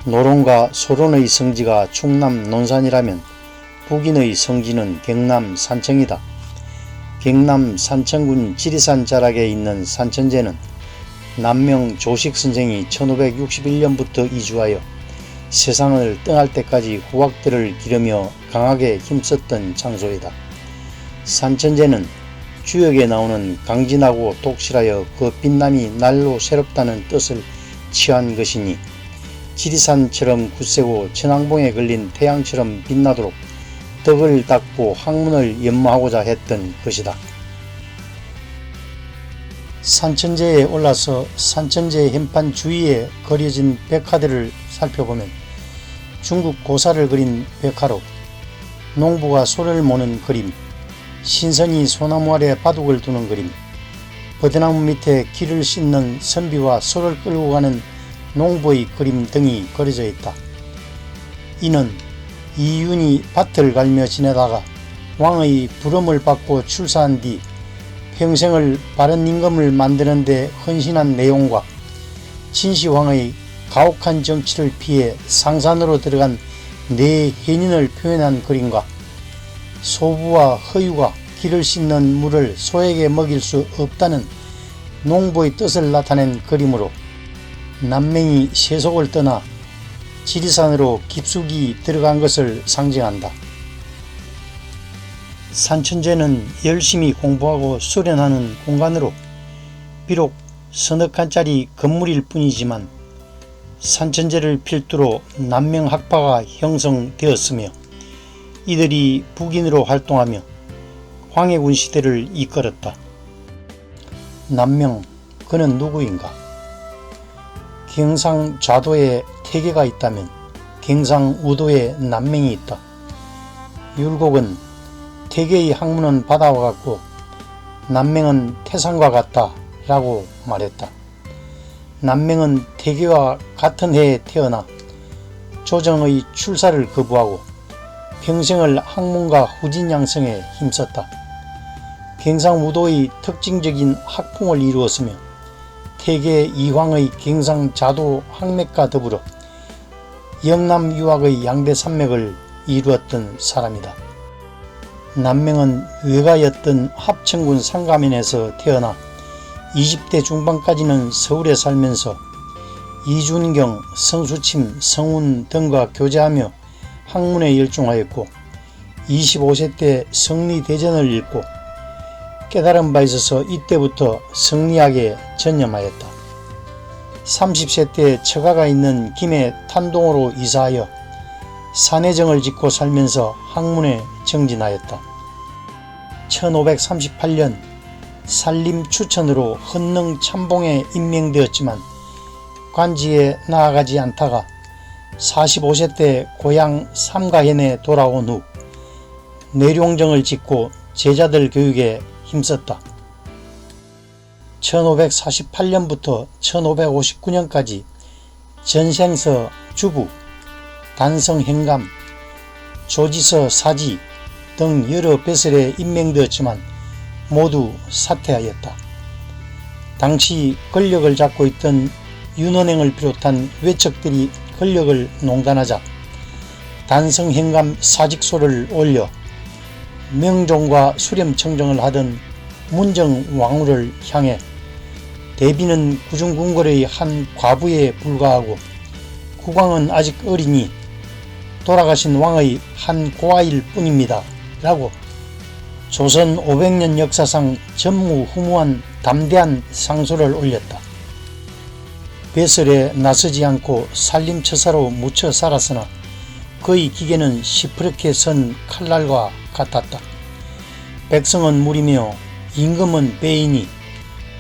노론과 소론의 성지가 충남 논산이라면 북인의 성지는 경남 산청이다. 경남 산청군 지리산 자락에 있는 산천제는 남명 조식 선생이 1561년부터 이주하여 세상을 떠날 때까지 후학들을 기르며 강하게 힘썼던 장소이다. 산천제는 주역에 나오는 강진하고 독실하여 그 빛남이 날로 새롭다는 뜻을 취한 것이니 지리산처럼 굳세고 천왕봉에 걸린 태양처럼 빛나도록 덕을 닦고 학문을 연마하고자 했던 것이다. 산천제에 올라서 산천제 현판 주위에 그려진 벽화들을 살펴보면 중국 고사를 그린 벽화로 농부가 소를 모는 그림, 신선이 소나무 아래 바둑을 두는 그림, 버드나무 밑에 길을 씻는 선비와 소를 끌고 가는 농부의 그림 등이 그려져 있다. 이는 이윤이 밭을 갈며 지내다가 왕의 부름을 받고 출사한 뒤 평생을 바른 임금을 만드는 데 헌신한 내용과 진시황의 가혹한 정치를 피해 상산으로 들어간 네 해인을 표현한 그림과 소부와 허유가 길을 씻는 물을 소에게 먹일 수 없다는 농부의 뜻을 나타낸 그림으로 남명이 세속을 떠나 지리산으로 깊숙이 들어간 것을 상징한다. 산천제는 열심히 공부하고 수련하는 공간으로 비록 서너 칸짜리 건물일 뿐이지만 산천제를 필두로 남명 학파가 형성되었으며 이들이 북인으로 활동하며 황해군 시대를 이끌었다. 남명, 그는 누구인가? 경상좌도에 태계가 있다면 경상우도에 남명이 있다. 율곡은 태계의 학문은 바다와 같고 남명은 태산과 같다 라고 말했다. 남명은 태계와 같은 해에 태어나 조정의 출사를 거부하고 평생을 학문과 후진양성에 힘썼다. 경상우도의 특징적인 학풍을 이루었으며 태계 이황의 경상자도 학맥과 더불어 영남 유학의 양대 산맥을 이루었던 사람이다. 남명은 외가였던 합천군 상가면에서 태어나 20대 중반까지는 서울에 살면서 이준경, 성수침, 성운 등과 교제하며 학문에 열중하였고 25세 때 성리대전을 읽고 깨달은 바 있어서 이때부터 성리학에 전념하였다. 30세 때 처가가 있는 김해 탄동으로 이사하여 산해정을 짓고 살면서 학문에 정진하였다. 1538년 산림 추천으로 헌능 참봉에 임명되었지만 관지에 나아가지 않다가 45세 때 고향 삼가현에 돌아온 후 내룡정을 짓고 제자들 교육에 힘썼다. 1548년부터 1559년까지 전생서 주부, 단성행감, 조지서 사지 등 여러 배설에 임명되었지만 모두 사퇴하였다. 당시 권력을 잡고 있던 윤원행을 비롯한 외척들이 권력을 농단하자 단성행감 사직소를 올려 명종과 수렴청정을 하던 문정왕후를 향해 대비는 구중궁궐의 한 과부에 불과하고 국왕은 아직 어리니 돌아가신 왕의 한 고아일 뿐입니다 라고 조선 500년 역사상 전무후무한 담대한 상소를 올렸다. 배설에 나서지 않고 살림처사로 묻혀 살았으나 그의 기계는 시퍼렇게 선 칼날과 같았다. 백성은 물이며 임금은 배이니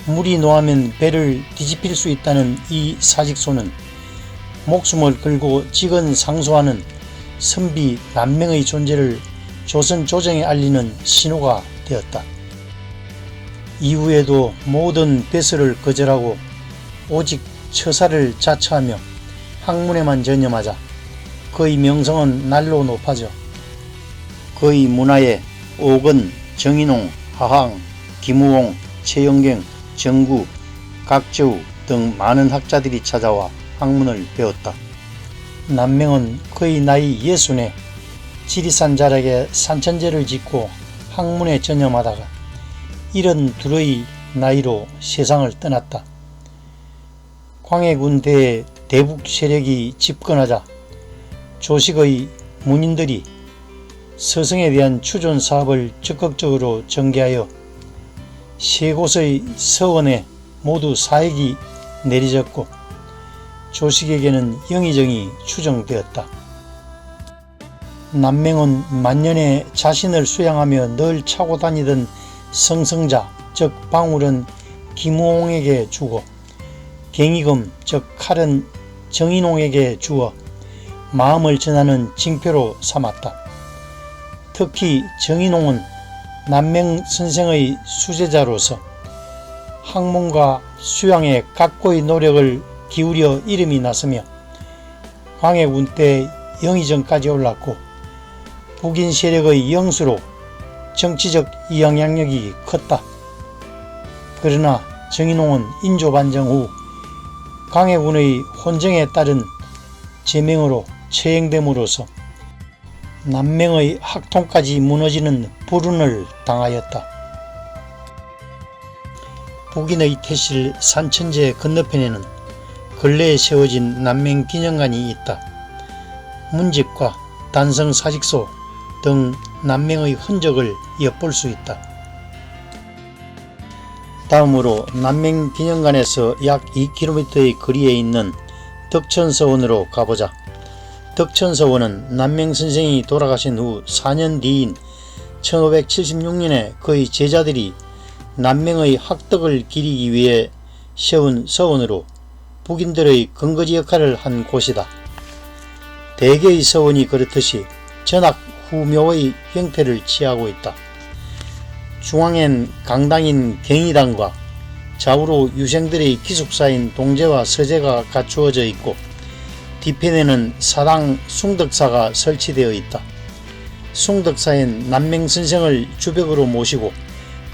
물이 노하면 배를 뒤집힐 수 있다는 이 사직소는 목숨을 걸고 직언 상소하는 선비 남명의 존재를 조선 조정에 알리는 신호가 되었다. 이후에도 모든 배설을 거절하고 오직 처사를 자처하며 학문에만 전념하자 그의 명성은 날로 높아져 그의 문화에 오건, 정인홍, 하항, 김우홍, 최영경, 정구, 각저우 등 많은 학자들이 찾아와 학문을 배웠다. 남명은 그의 나이 64, 지리산 자락에 산천제를 짓고 학문에 전념하다가 72의 나이로 세상을 떠났다. 광해군대에 대북 세력이 집권하자 조식의 문인들이 서성에 대한 추존 사업을 적극적으로 전개하여 세 곳의 서원에 모두 사익이 내리졌고 조식에게는 영의정이 추정되었다. 남명은 만년에 자신을 수양하며 늘 차고 다니던 성성자 즉 방울은 김우홍에게 주고 갱이금 즉 칼은 정인홍에게 주어 마음을 전하는 징표로 삼았다. 특히 정인홍은 남명 선생의 수제자로서 학문과 수양에 각고의 노력을 기울여 이름이 났으며 광해군 때 영의정까지 올랐고 북인 세력의 영수로 정치적 영향력이 컸다. 그러나 정인홍은 인조반정 후 광해군의 혼정에 따른 제명으로 처형됨으로써 남명의 학통까지 무너지는 불운을 당하였다. 북인의 태실 산천제 건너편에는 근래에 세워진 남명기념관이 있다. 문집과 단성사직소 등 남명의 흔적을 엿볼 수 있다. 다음으로 남명기념관에서 약 2km의 거리에 있는 덕천서원으로 가보자. 덕천서원은 남명선생이 돌아가신 후 4년 뒤인 1576년에 그의 제자들이 남명의 학덕을 기리기 위해 세운 서원으로 북인들의 근거지 역할을 한 곳이다. 대개의 서원이 그렇듯이 전학 후묘의 형태를 취하고 있다. 중앙엔 강당인 경희당과 좌우로 유생들의 기숙사인 동제와 서재가 갖추어져 있고 뒤편에는 사당 숭덕사가 설치되어 있다. 숭덕사엔 남명선생을 주벽으로 모시고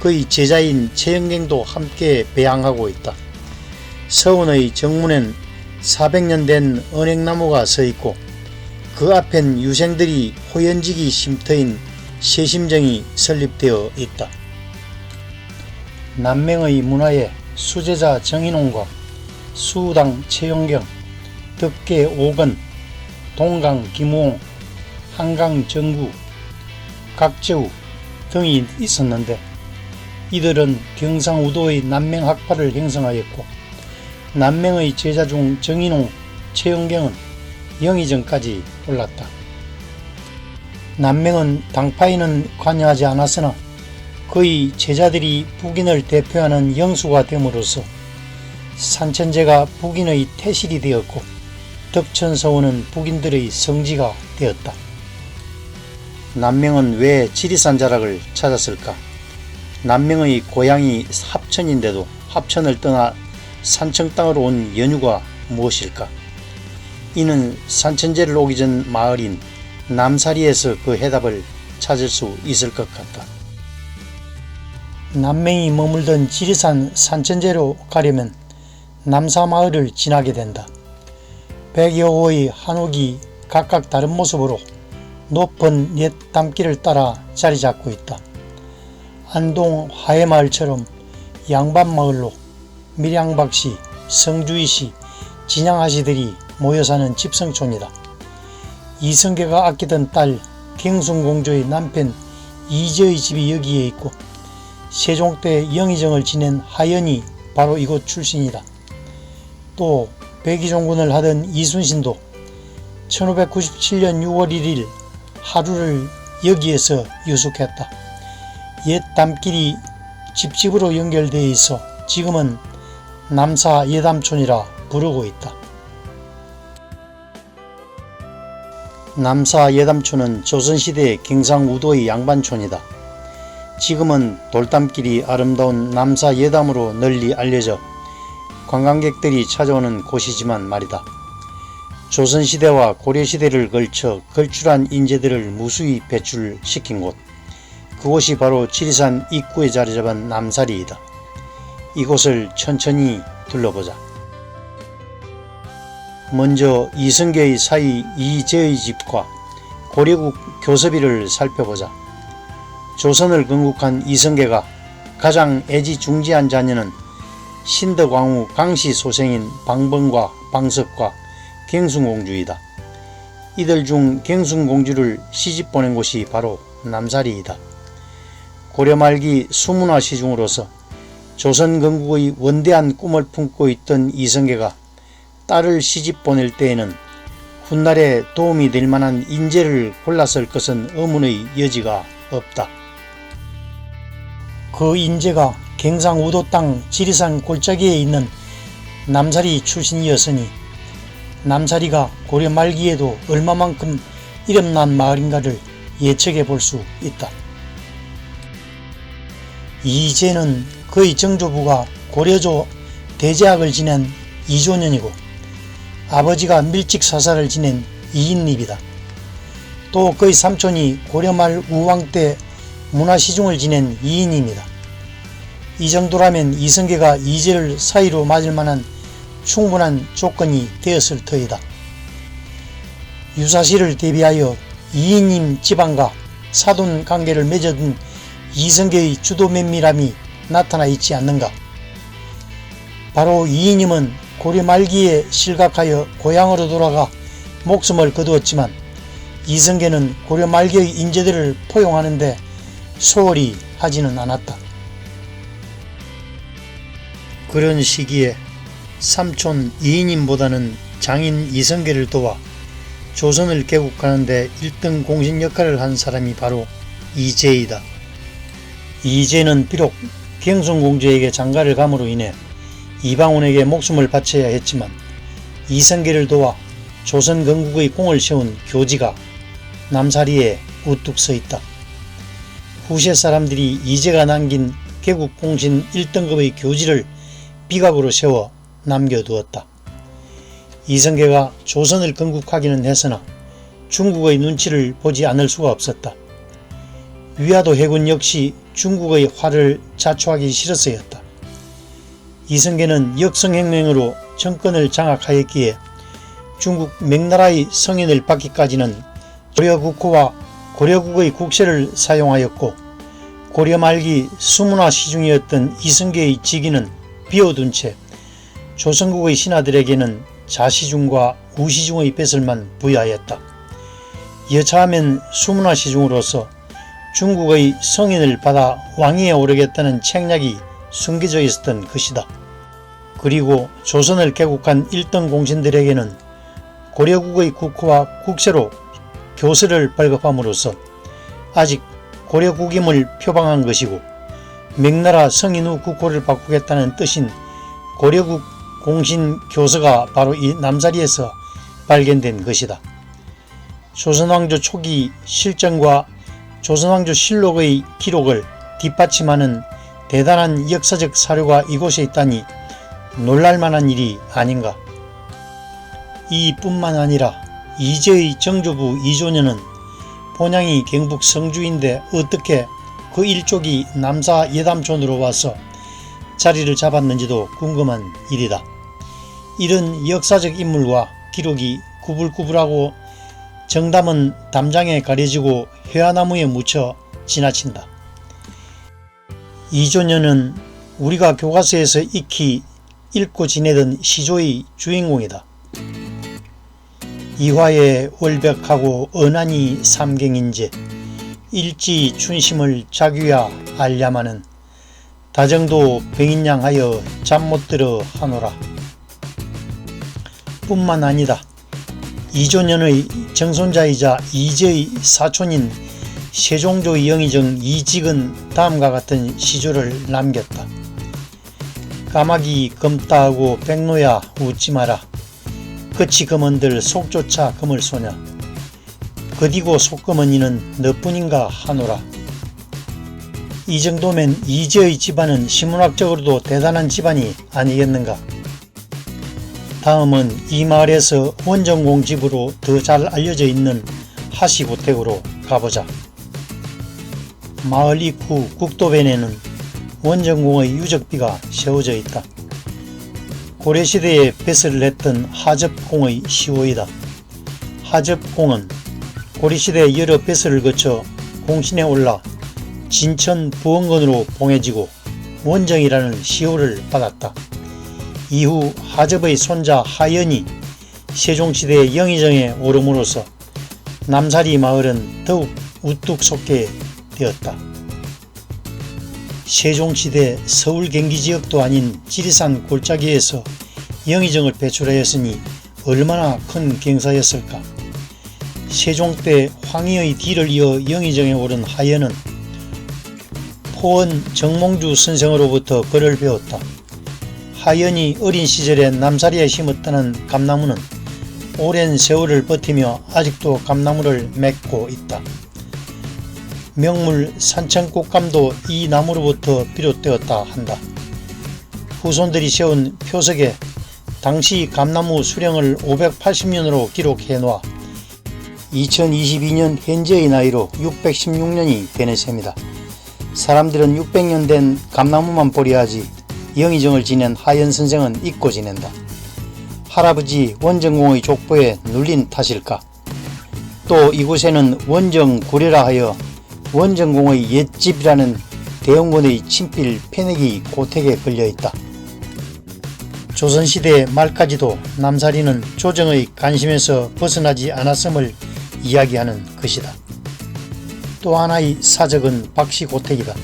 그의 제자인 최영경도 함께 배양하고 있다. 서원의 정문엔 400년 된 은행나무가 서 있고 그 앞엔 유생들이 호연지기 쉼터인 세심정이 설립되어 있다. 남명의 문화에 수제자 정인홍과 수당 최용경, 덕계 오건, 동강 김우홍, 한강 정구, 각재우 등이 있었는데 이들은 경상우도의 남명학파를 형성하였고 남명의 제자 중 정인홍, 최용경은 영의정까지 올랐다. 남명은 당파에는 관여하지 않았으나 그의 제자들이 북인을 대표하는 영수가 됨으로써 산천제가 북인의 태실이 되었고 덕천서원은 북인들의 성지가 되었다. 남명은 왜 지리산 자락을 찾았을까? 남명의 고향이 합천인데도 합천을 떠나 산청 땅으로 온 연유가 무엇일까? 이는 산천제를 오기 전 마을인 남사리에서 그 해답을 찾을 수 있을 것 같다. 남명이 머물던 지리산 산천제로 가려면 남사마을을 지나게 된다. 100여 호의 한옥이 각각 다른 모습으로 높은 옛 담길을 따라 자리 잡고 있다. 안동 하회마을처럼 양반마을로 밀양박씨, 성주이씨, 진양하씨들이 모여 사는 집성촌이다. 이성계가 아끼던 딸 경순공주의 남편 이재의 집이 여기에 있고 세종 때 영의정을 지낸 하연이 바로 이곳 출신이다. 또 백의종군을 하던 이순신도 1597년 6월 1일 하루를 여기에서 유숙했다. 옛 담길이 집집으로 연결되어 있어 지금은 남사 예담촌이라 부르고 있다. 남사 예담촌은 조선시대 경상우도의 양반촌이다. 지금은 돌담길이 아름다운 남사 예담으로 널리 알려져 관광객들이 찾아오는 곳이지만 말이다. 조선시대와 고려시대를 걸쳐 걸출한 인재들을 무수히 배출시킨 곳, 그곳이 바로 지리산 입구에 자리잡은 남사리이다. 이곳을 천천히 둘러보자. 먼저 이성계의 사위 이제의 집과 고려국 교섭이를 살펴보자. 조선을 건국한 이성계가 가장 애지중지한 자녀는 신덕왕후 강씨 소생인 방번과 방석과 경순공주이다. 이들 중 경순공주를 시집 보낸 곳이 바로 남사리이다. 고려 말기 수문화 시중으로서 조선 건국의 원대한 꿈을 품고 있던 이성계가 딸을 시집 보낼 때에는 훗날에 도움이 될 만한 인재를 골랐을 것은 의문의 여지가 없다. 그 인재가 경상우도 땅 지리산 골짜기에 있는 남사리 출신이었으니 남사리가 고려 말기에도 얼마만큼 이름난 마을인가를 예측해 볼 수 있다. 이제는 그의 정조부가 고려조 대제학을 지낸 이조년이고 아버지가 밀직사사를 지낸 이인립이다. 또 그의 삼촌이 고려말 우왕 때 문화시중을 지낸 이인입니다. 이 정도라면 이성계가 이제를 사이로 맞을 만한 충분한 조건이 되었을 터이다. 유사시를 대비하여 이인님 집안과 사돈 관계를 맺어둔 이성계의 주도 면밀함이 나타나 있지 않는가. 바로 이인님은 고려 말기에 실각하여 고향으로 돌아가 목숨을 거두었지만 이성계는 고려 말기의 인재들을 포용하는데 소홀히 하지는 않았다. 그런 시기에 삼촌 이인임보다는 장인 이성계를 도와 조선을 개국하는 데 1등 공신 역할을 한 사람이 바로 이제이다. 이제는 비록 경순공주에게 장가를 감으로 인해 이방원에게 목숨을 바쳐야 했지만 이성계를 도와 조선 건국의 공을 세운 교지가 남사리에 우뚝 서 있다. 후세 사람들이 이제가 남긴 개국공신 1등급의 교지를 비각으로 세워 남겨두었다. 이성계가 조선을 건국하기는 했으나 중국의 눈치를 보지 않을 수가 없었다. 위화도 해군 역시 중국의 화를 자초하기 싫어서였다. 이성계는 역성혁명으로 정권을 장악하였기에 중국 명나라의 성인을 받기까지는 고려국호와 고려국의 국세를 사용하였고 고려 말기 수문화 시중이었던 이성계의 직위는 비워둔 채 조선국의 신하들에게는 자시중과 우시중의 뱃을만 부여하였다. 여차하면 수문화 시중으로서 중국의 성인을 받아 왕위에 오르겠다는 책략이 숨겨져 있었던 것이다. 그리고 조선을 개국한 1등 공신들에게는 고려국의 국호와 국세로 교세를 발급함으로써 아직 고려국임을 표방한 것이고 명나라 성인 후 국호를 바꾸겠다는 뜻인 고려국 공신 교서가 바로 이 남사리에서 발견된 것이다. 조선왕조 초기 실정과 조선왕조 실록의 기록을 뒷받침하는 대단한 역사적 사료가 이곳에 있다니 놀랄만한 일이 아닌가. 이뿐만 아니라 이제의 정조부 이조년은 본향이 경북 성주인데 어떻게 그 일족이 남사 예담촌으로 와서 자리를 잡았는지도 궁금한 일이다. 이런 역사적 인물과 기록이 구불구불하고 정담은 담장에 가려지고 회화나무에 묻혀 지나친다. 이조년은 우리가 교과서에서 익히 읽고 지내던 시조의 주인공이다. 이화에 월벽하고 언하니 삼경인제 일지 춘심을 자귀야 알야마는 다정도 병인양하여 잠 못 들어 하노라. 뿐만 아니다. 이조년의 정손자이자 이제의 사촌인 세종조 영의정 이직은 다음과 같은 시조를 남겼다. 까마귀 검다하고 백노야 웃지 마라. 끝이 검은들 속조차 검을 소냐. 그디고 속검은 이는 너뿐인가 하노라. 이 정도면 이제의 집안은 신문학적으로도 대단한 집안이 아니겠는가. 다음은 이 마을에서 원정공 집으로 더 잘 알려져 있는 하시고택으로 가보자. 마을 입구 국도변에는 원정공의 유적비가 세워져 있다. 고려시대에 배설을 했던 하접공의 시호이다. 하접공은 고려시대 여러 배설을 거쳐 공신에 올라 진천 부원건으로 봉해지고 원정이라는 시호를 받았다. 이후 하접의 손자 하연이 세종시대 영의정에 오름으로써 남사리 마을은 더욱 우뚝 솟게 되었다. 세종시대 서울 경기지역도 아닌 지리산 골짜기에서 영의정을 배출하였으니 얼마나 큰 경사였을까. 세종 때 황희의 뒤를 이어 영의정에 오른 하연은 포원 정몽주 선생으로부터 글을 배웠다. 하연이 어린 시절에 남사리에 심었다는 감나무는 오랜 세월을 버티며 아직도 감나무를 맺고 있다. 명물 산천꽃감도 이 나무로부터 비롯되었다 한다. 후손들이 세운 표석에 당시 감나무 수령을 580년으로 기록해 놓아 2022년 현재의 나이로 616년이 되는 셈이다. 사람들은 600년 된 감나무만 보려 하지 영의정을 지낸 하연 선생은 잊고 지낸다. 할아버지 원정공의 족보에 눌린 탓일까? 또 이곳에는 원정구례라 하여 원정공의 옛집이라는 대원군의 친필 패내기 고택에 걸려있다. 조선시대 말까지도 남사리는 조정의 관심에서 벗어나지 않았음을 이야기하는 것이다. 또 하나의 사적은 박씨고택이다.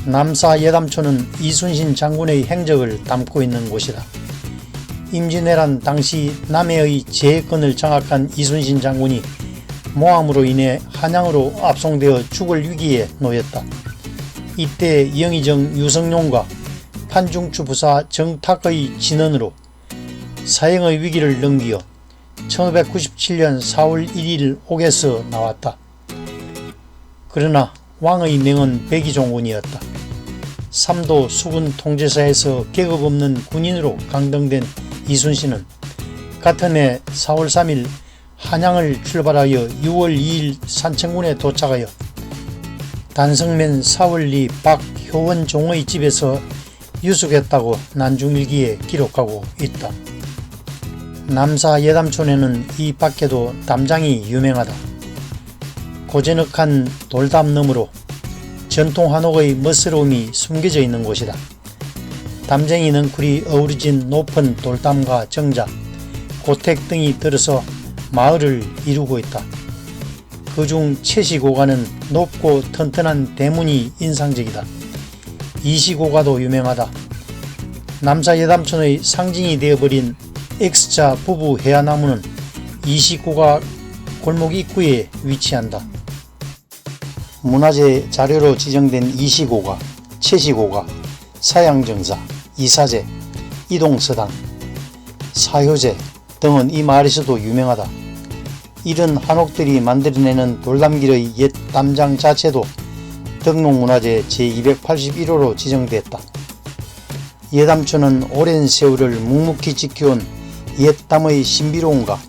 남사 예담초는 이순신 장군의 행적을 담고 있는 곳이다. 임진왜란 당시 남해의 제해권을 장악한 이순신 장군이 모함으로 인해 한양으로 압송되어 죽을 위기에 놓였다. 이때 영의정 유성룡과 판중추 부사 정탁의 진언으로 사형의 위기를 넘기어 1597년 4월 1일 옥에서 나왔다. 그러나 왕의 명은 백의종군이었다. 삼도 수군 통제사에서 계급 없는 군인으로 강등된 이순신은 같은 해 4월 3일 한양을 출발하여 6월 2일 산청군에 도착하여 단성면 사월리 박효원종의 집에서 유숙했다고 난중일기에 기록하고 있다. 남사 예담촌에는 이 밖에도 담장이 유명하다. 고즈넉한 돌담 너머로 전통 한옥의 멋스러움이 숨겨져 있는 곳이다. 담쟁이 넝쿨이 어우러진 높은 돌담과 정자, 고택 등이 들어서 마을을 이루고 있다. 그중 채시고가는 높고 튼튼한 대문이 인상적이다. 이시고가도 유명하다. 남사 예담촌의 상징이 되어버린 X자 부부 해안나무는 이시고가 골목 입구에 위치한다. 문화재 자료로 지정된 이시고가, 채시고가, 사양정사, 이사제, 이동서당, 사효제 등은 이 마을에서도 유명하다. 이런 한옥들이 만들어내는 돌담길의 옛 담장 자체도 등록문화재 제281호로 지정됐다. 예담촌은 오랜 세월을 묵묵히 지켜온 옛담의 신비로움과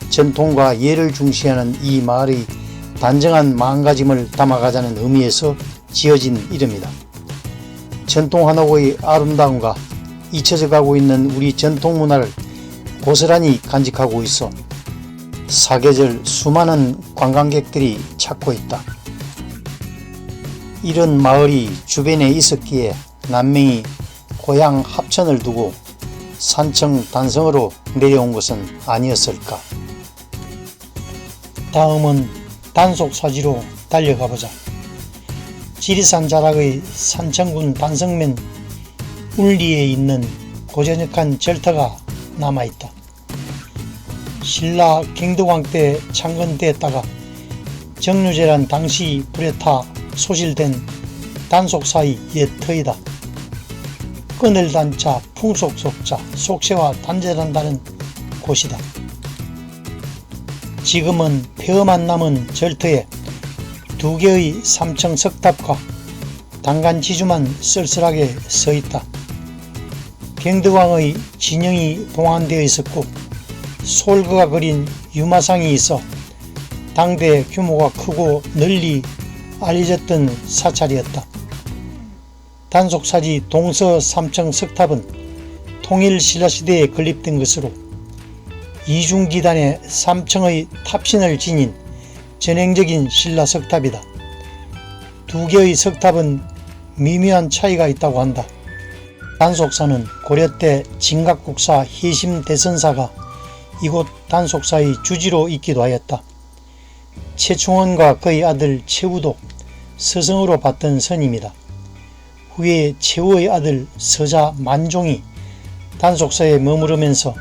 전통과 예를 중시하는 이 마을의 단정한 마음가짐을 담아가자는 의미에서 지어진 이름이다. 전통 한옥의 아름다움과 잊혀져 가고 있는 우리 전통 문화를 고스란히 간직하고 있어 사계절 수많은 관광객들이 찾고 있다. 이런 마을이 주변에 있었기에 남명이 고향 합천을 두고 산청 단성으로 내려온 것은 아니었을까. 다음은 단속사지로 달려가보자. 지리산 자락의 산청군 단성면 울리에 있는 고즈넉한 절터가 남아있다. 신라 경덕왕 때 창건되었다가 정류재란 당시 불에 타 소실된 단속사의 옛 터이다. 끈을 단자, 풍속속자, 속세와 단절한다는 곳이다. 지금은 폐허만 남은 절터에 두 개의 삼청 석탑과 단간 지주만 쓸쓸하게 서있다. 경덕왕의 진영이 봉안되어 있었고 솔그가 그린 유마상이 있어 당대 규모가 크고 널리 알려졌던 사찰이었다. 단속사지 동서 삼청 석탑은 통일신라시대에 건립된 것으로 이중기단의 3층의 탑신을 지닌 전형적인 신라 석탑이다. 두 개의 석탑은 미묘한 차이가 있다고 한다. 단속사는 고려 때 진각국사 해심대선사가 이곳 단속사의 주지로 있기도 하였다. 최충원과 그의 아들 최우도 서성으로 받던 선임이다. 후에 최우의 아들 서자 만종이 단속사에 머무르면서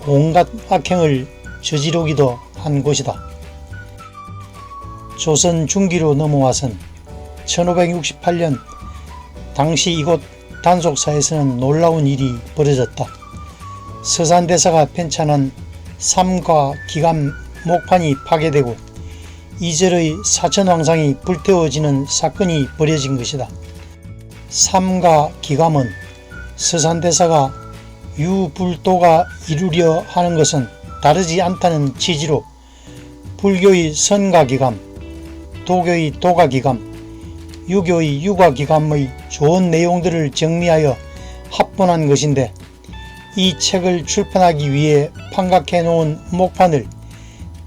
온갖 악행을 저지르기도 한 곳이다. 조선 중기로 넘어와선 1568년 당시 이곳 단속사에서는 놀라운 일이 벌어졌다. 서산대사가 편찬한 삼과 기감 목판이 파괴되고 이절의 사천왕상이 불태워지는 사건이 벌어진 것이다. 삼과 기감은 서산대사가 유불도가 이루려 하는 것은 다르지 않다는 취지로 불교의 선가기감, 도교의 도가기감, 유교의 유가기감의 좋은 내용들을 정리하여 합본한 것인데, 이 책을 출판하기 위해 판각해 놓은 목판을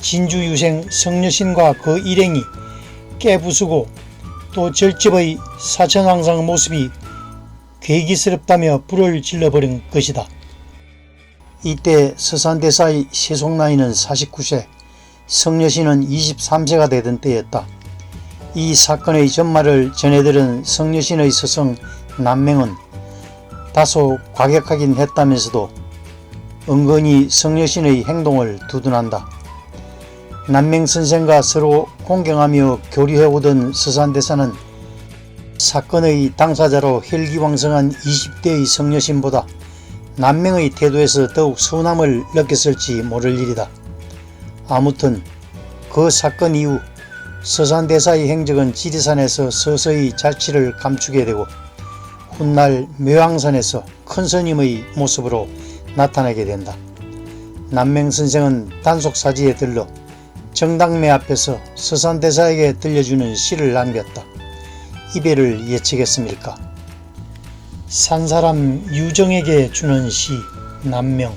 진주유생 성녀신과 그 일행이 깨부수고 또 절집의 사천왕상 모습이 괴기스럽다며 불을 질러버린 것이다. 이때 서산대사의 세속 나이는 49세, 성녀신은 23세가 되던 때였다. 이 사건의 전말을 전해들은 성녀신의 스승 남맹은 다소 과격하긴 했다면서도 은근히 성녀신의 행동을 두둔한다. 남맹선생과 서로 공경하며 교류해오던 서산대사는 사건의 당사자로 혈기왕성한 20대의 성녀신보다 남맹의 태도에서 더욱 서운함을 느꼈을지 모를 일이다. 아무튼 그 사건 이후 서산대사의 행적은 지리산에서 서서히 자취를 감추게 되고 훗날 묘향산에서 큰스님의 모습으로 나타나게 된다. 남맹선생은 단속사지에 들러 정당매 앞에서 서산대사에게 들려주는 시를 남겼다. 이배를 예치겠습니까? 산사람 유정에게 주는 시 남명.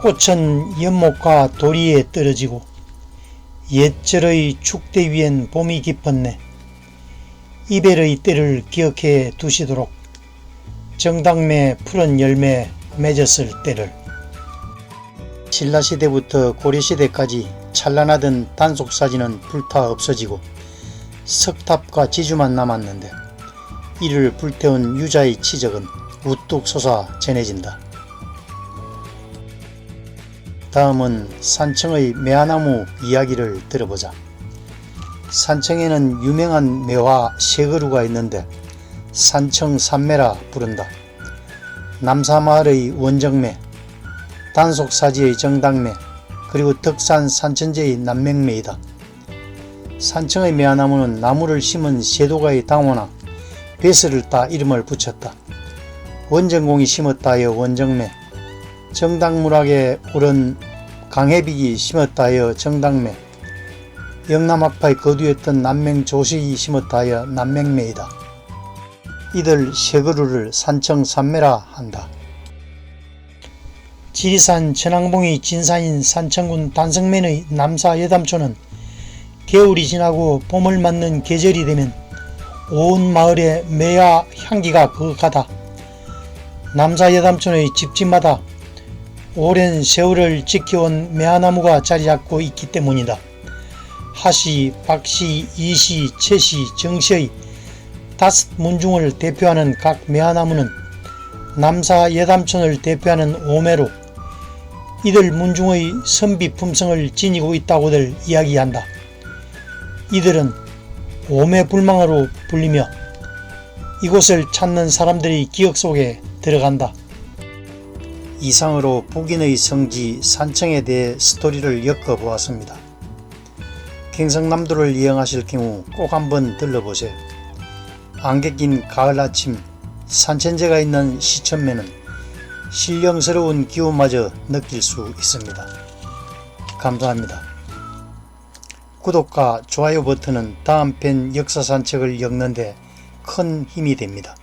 꽃은 연못과 도리에 떨어지고 옛절의 축대 위엔 봄이 깊었네. 이별의 때를 기억해 두시도록 정당매 푸른 열매 맺었을 때를. 신라시대부터 고려시대까지 찬란하던 단속사지는 불타 없어지고 석탑과 지주만 남았는데 이를 불태운 유자의 치적은 우뚝 솟아 전해진다. 다음은 산청의 매화나무 이야기를 들어보자. 산청에는 유명한 매화 세 그루가 있는데 산청 산매라 부른다. 남사마을의 원정매, 단속사지의 정당매, 그리고 덕산 산천제의 남맹매이다. 산청의 매화나무는 나무를 심은 세도가의 당호나 배설을 따 이름을 붙였다. 원정공이 심었다 하여 원정매, 정당문학에 오른 강해빅이 심었다 하여 정당매, 영남학파에 거두했던 남맹조식이 심었다 하여 남맹매이다. 이들 세 그루를 산청 산매라 한다. 지리산 천왕봉이 진산인 산청군 단성면의 남사 여담초는 겨울이 지나고 봄을 맞는 계절이 되면 온 마을에 매화 향기가 거각하다. 남사 여담촌의 집집마다 오랜 세월을 지켜온 매화나무가 자리잡고 있기 때문이다. 하시, 박시, 이시, 채시, 정시의 5 문중을 대표하는 각 매화나무는 남사 여담촌을 대표하는 오매로 이들 문중의 선비 품성을 지니고 있다고들 이야기한다. 이들은 오매불망으로 불리며 이곳을 찾는 사람들의 기억 속에 들어간다. 이상으로 북인의 성지 산청에 대해 스토리를 엮어보았습니다. 경상남도를 이용하실 경우 꼭 한번 들러보세요. 안개 낀 가을 아침 산천제가 있는 시천면은 신령스러운 기운마저 느낄 수 있습니다. 감사합니다. 구독과 좋아요 버튼은 다음 편 역사산책을 엮는데 큰 힘이 됩니다.